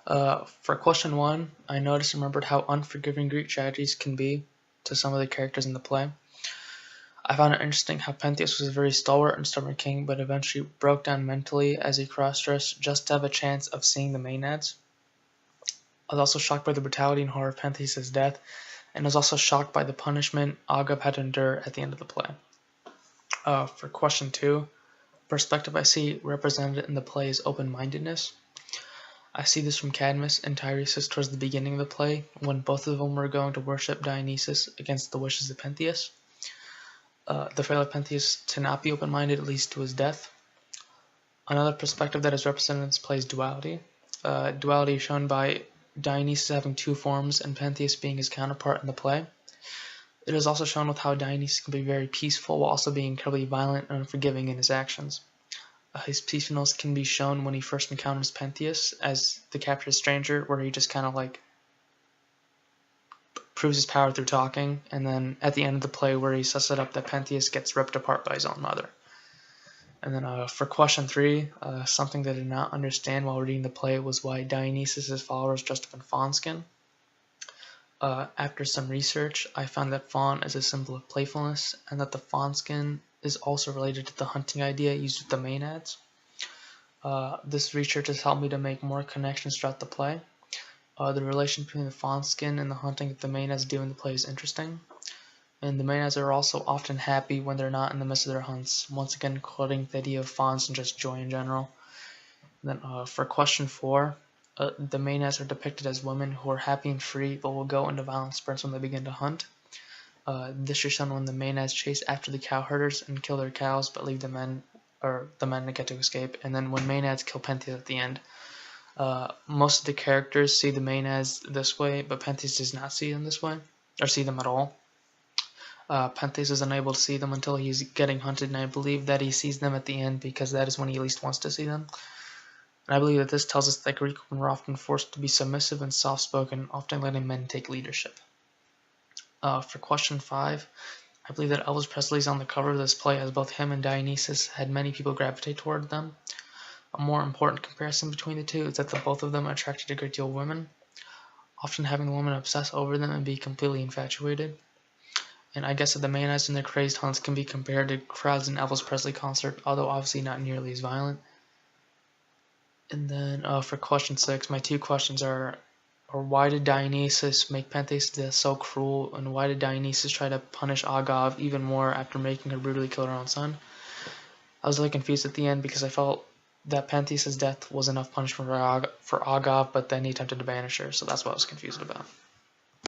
For question one, I noticed and remembered how unforgiving Greek tragedies can be to some of the characters in the play. I found it interesting how Pentheus was a very stalwart and stubborn king, but eventually broke down mentally as he cross-dressed just to have a chance of seeing the Maenads. I was also shocked by the brutality and horror of Pentheus' death, and was also shocked by the punishment Agab had to endure at the end of the play. For question two, perspective I see represented in the play is open-mindedness. I see this from Cadmus and Tiresias towards the beginning of the play, when both of them were going to worship Dionysus against the wishes of Pentheus. The failure of Pentheus to not be open-minded leads to his death. Another perspective that is represented in this play is duality. Duality is shown by Dionysus having two forms and Pentheus being his counterpart in the play. It is also shown with how Dionysus can be very peaceful while also being incredibly violent and unforgiving in his actions. His peacefulness can be shown when he first encounters Pentheus as the captured stranger, where he just kind of like proves his power through talking, and then at the end of the play where he sets it up that Pentheus gets ripped apart by his own mother. And then for question three, something that I did not understand while reading the play was why Dionysus' followers dressed up in fawn skin. After some research, I found that fawn is a symbol of playfulness, and that the fawn skin is also related to the hunting idea used with the Maenads. This research has helped me to make more connections throughout the play. The relation between the fawn skin and the hunting that the Maenads do in the play is interesting. And the Maenads are also often happy when they're not in the midst of their hunts, once again quoting the idea of fawns and just joy in general. And then for question four, the Maenads are depicted as women who are happy and free, but will go into violent spurts when they begin to hunt. This is shown when the Maenads chase after the cow herders and kill their cows, but leave the men to get to escape. And then when Maenads kill Pentheus at the end, most of the characters see the Maenads this way, but Pentheus does not see them this way, or see them at all. Pentheus is unable to see them until he's getting hunted, and I believe that he sees them at the end because that is when he least wants to see them. And I believe that this tells us that Greek women were often forced to be submissive and soft-spoken, often letting men take leadership. For question five, I believe that Elvis Presley's on the cover of this play, as both him and Dionysus had many people gravitate toward them. A more important comparison between the two is that the both of them attracted a great deal of women, often having the women obsess over them and be completely infatuated. And I guess that the Maenads and their crazed hunts can be compared to crowds in Elvis Presley concert, although obviously not nearly as violent. And then for question six, my two questions are why did Dionysus make Pentheus' death so cruel, and why did Dionysus try to punish Agave even more after making her brutally kill her own son? I was really confused at the end because I felt that Pentheus' death was enough punishment for Agave, but then he attempted to banish her, so that's what I was confused about.